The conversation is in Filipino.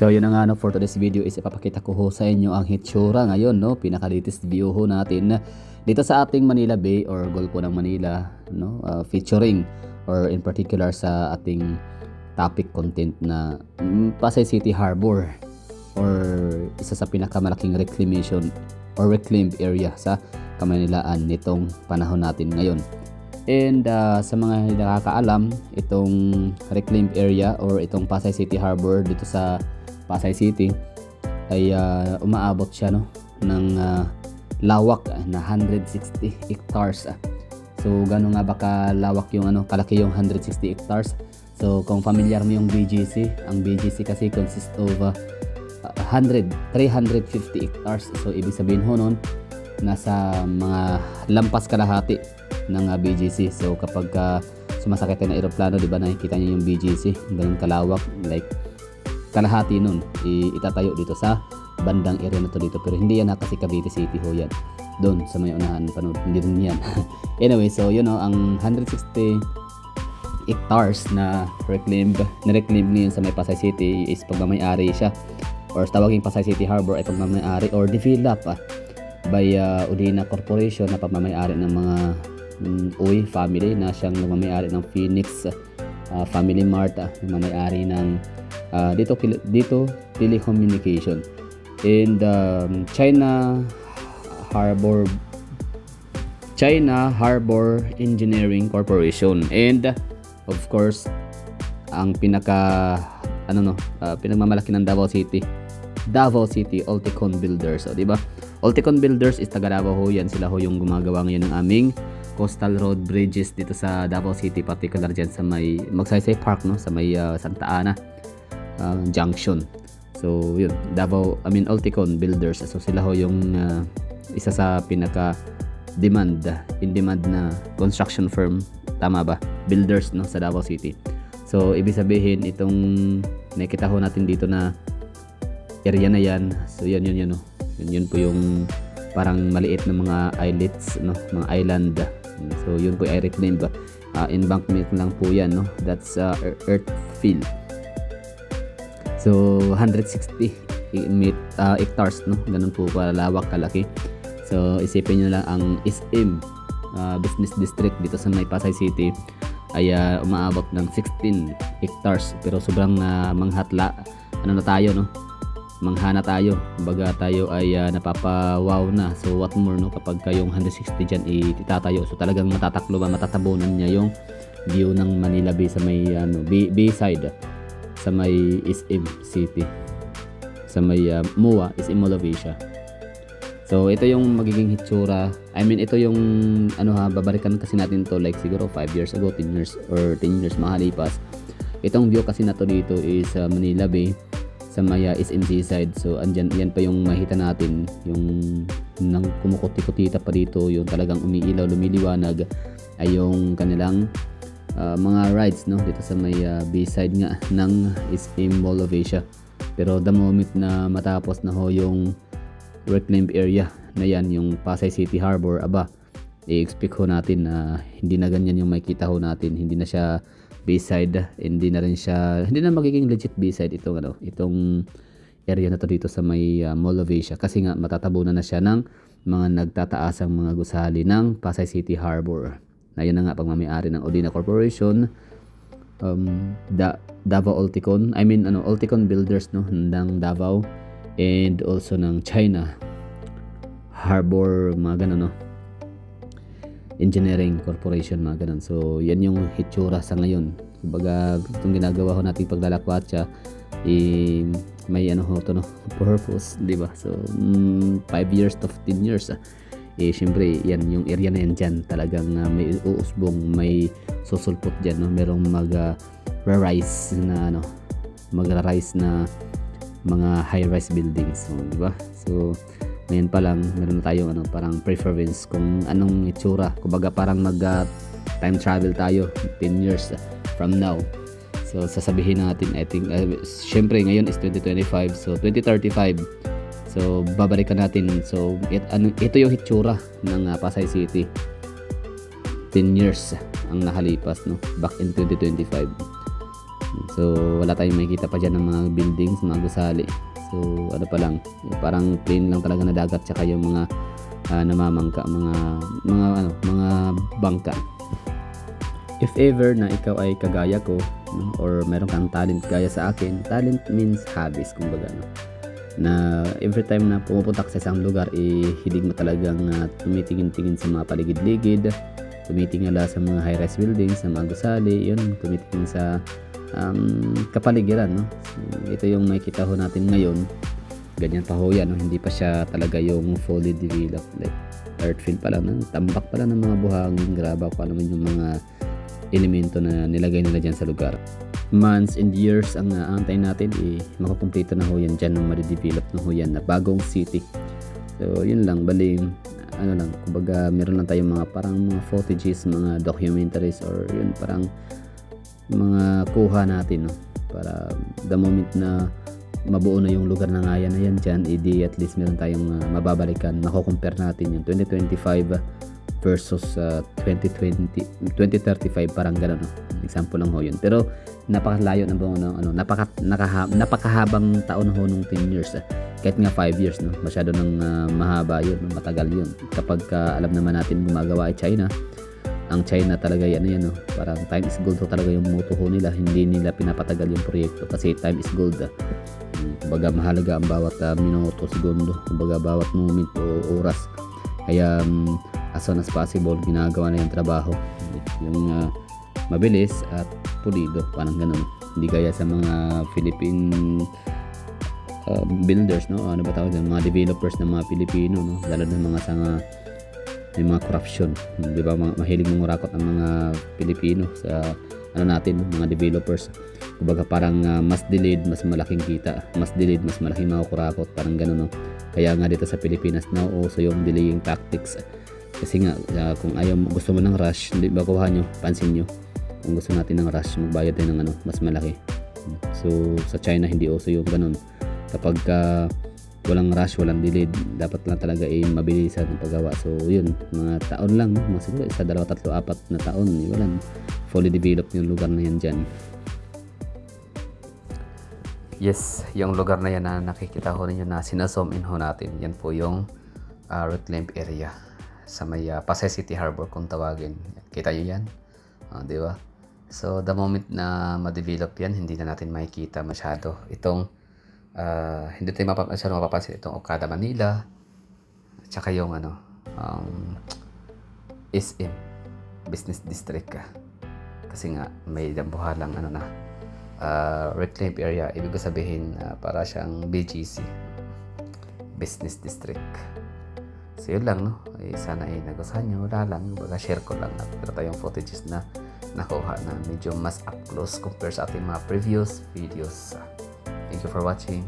So yun na nga no, for today's video is ipapakita ko ho sa inyo ang hitsura ngayon no, pinaka-latest view ho natin dito sa ating Manila Bay or Golfo ng Manila no, featuring or in particular sa ating topic content na Pasay City Harbor or isa sa pinakamalaking reclamation or reclaimed area sa Kamanilaan nitong panahon natin ngayon. And sa mga hindi nakakaalam, itong reclaimed area or itong Pasay City Harbor dito sa Pasay City ay umaabot siya no ng lawak na 160 hectares. So gano'n nga ba kalawak yung kalaki yung 160 hectares? So kung familiar mo yung BGC, ang BGC kasi consists of 350 hectares. So ibig sabihin ho nun, nasa mga lampas kalahati ng BGC. So kapag sumasakay tayo ng eroplano, di ba nakikita niyo yung BGC, ganun kalawak, like kalahati nun itatayo dito sa bandang area na to dito. Pero hindi yan kasi Cavite City ho yan, doon sa may unahan panood, hindi rin yan. Anyway, so yun know, ang 160 hectares na reclaim ngayon sa may Pasay City is pagmamay-ari siya, or tawaging Pasay City Harbor ay pagmamay-ari or develop by Udina Corporation na pagmamay-ari ng mga Uy family na siyang nagmamay-ari ng Phoenix Family Mart, nagmamay-ari ng dito telecommunication, and China Harbor Engineering Corporation, and of course ang pinagmamalaki ng Davao City Ulticon Builders. So, di ba? Ulticon Builders is taga Davao ho yan. Sila ho yung gumagawa ngayon ng aming coastal road bridges dito sa Davao City, particular dyan sa may Magsaysay Park no, sa may Santa Ana Junction. So yun, Ulticon Builders. So sila ho yung isa sa pinaka in demand na construction firm, tama ba? Builders no sa Davao City. So ibig sabihin itong nakita ho natin dito na area na yan. So yun no. Yun po yung parang maliit na mga islets no, mga island. So yun po ay reclaimed embankment lang po yan no. That's earth fill. So 160 hectares no, ganun po kalawak, kalaki. So isipin niyo lang ang SM business district dito sa may Pasay City ay umaabot ng 16 hectares, pero sobrang manghana tayo no. Manghana tayo, kumbaga tayo ay napapawaw na. So what more no, kapag kayong 160 dyan itatayo, so talagang matatabunan niya yung view ng Manila Bay sa may Bayside, sa may SM City, sa may MOA, SM Mall of Asia. So ito yung magiging hitsura. Ito yung babalikan kasi natin to like siguro 5 years ago, 10 years or 10 years makalipas. Itong view kasi na to dito is Manila Bay sa may SMC side. So andyan, yan pa yung makita natin, yung nang kumukuti-kutita pa dito, yung talagang umiilaw, lumiliwanag ay yung kanilang mga rides no dito sa may B-side nga ng SM Mall of Asia. Pero the moment na matapos na ho yung reclaimed area na yan, yung Pasay City Harbor, i-expect ho natin na hindi na ganyan yung makita ho natin. Hindi na siya B-side, hindi na magiging legit B-side itong area na to dito sa may Mall of Asia, kasi nga matatabunan na siya ng mga nagtataasang mga gusali ng Pasay City Harbor. Na yun na nga pagmamay-ari ng Udina Corporation, Davao Ulticon, Ulticon Builders no, ng Davao, and also ng China Harbor, mga ganun no, Engineering Corporation, mga ganun. So yan yung hitsura sa ngayon. Kumbaga itong ginagawa ko nating paglalakwatsa may purpose, di ba? So 5 years to 15 years syempre yan yung area na yan dyan, talagang may uusbong, may susulpot dyan no? Merong mag-rise na mga high-rise buildings, so, di ba? So ngayon pa lang meron na tayong parang preference kung anong itsura. Kumbaga parang time travel tayo 10 years from now. So sasabihin natin, I think syempre ngayon is 2025, so 2035, so babalikan natin. So ito yung hitsura ng Pasay City 10 years ang nakalipas no, back in 2025. So wala tayong makikita pa dyan ng mga buildings, mga gusali. So ano pa lang, parang plain lang talaga na dagat, tsaka yung mga namamangka, mga bangka. If ever na ikaw ay kagaya ko, no, or meron kang talent gaya sa akin, talent means hobbies kumbaga, no, na every time na pumupunta ka sa isang lugar, hilig mo talagang tumitingin-tingin sa mga paligid-ligid, tumitingala sa mga high-rise buildings, sa mga gusali, yun, tumitingin sa kapaligiran, no. So, ito yung makikita ho natin ngayon. Ganyan pa ho yan, no? Hindi pa siya talaga yung fully developed, like earthfield pa lang, no? Tambak pa lang ng mga buhangin, graba ko alam yung mga elemento na nilagay nila dyan sa lugar. Months and years ang aantay natin, makakumpleto na ho yan dyan ng ma-develop na ho yan na bagong city. So yun lang, bali ano lang, kumbaga meron lang tayong mga parang mga footages, mga documentaries, or yun parang mga kuha natin, no, para the moment na mabuo na yung lugar na ngayan na yan dyan, at least meron tayong mababalikan, mako-compare natin yung 2025 versus 2035, parang gano'n, no? Example lang ho yun. Pero napakalayo na napakahabang taon ho nung 10 years. Kahit nga 5 years, no? Masyado nang mahaba yun, matagal yun. Kapag alam naman natin gumagawa ay China, ang China talaga yan, no? Parang time is gold ho talaga yung motto ho nila. Hindi nila pinapatagal yung proyekto kasi time is gold. Kumbaga mahalaga ang bawat minuto, segundo, kumbaga bawat moment o oras. Kaya as soon as possible ginagawa na yung trabaho, yung mabilis at pulido, parang ganun. Hindi gaya sa mga Philippine builders, no, ano ba tawag yan, mga developers ng mga Pilipino, no, lalo ng mga may mga corruption, di ba, mahilig mangurakot ang mga Pilipino sa natin, mga developers. Kumbaga parang mas delayed, mas malaking kita, mas delayed, mas malaking makukurakot, parang ganun, no. Kaya nga dito sa Pilipinas nauuso yung delaying tactics. Kasi nga kung gusto mo ng rush, hindi ba kuha nyo, pansin nyo, kung gusto natin ng rush, magbayad tayo ng mas malaki. So sa China hindi uso yung ganun. Kapag walang rush, walang delay, dapat lang talaga mabilisan ang paggawa. So yun, mga taon lang, no? Mga siguro 1, 2, 3, 4 na taon, walang fully developed yung lugar na yan dyan. Yes, yung lugar na yan na nakikita ho ninyo na sinazoom in ho natin, yan po yung reclaimed area sa may Pasay City Harbor kung tawagin. Kita nyo yan? Di ba? So the moment na ma-develop yan, hindi na natin makikita masyado itong hindi tayo mapapansin itong Okada Manila, tsaka yung SM Business District kasi nga may dambuhalang reclaimed area. Ibig sabihin para siyang BGC, Business District. So yun lang, no? Sana nagustuhan nyo. Wala lang, baga share ko lang at meron tayong footages na nakuha na medyo mas up close compare sa ating mga previous videos. Thank you for watching.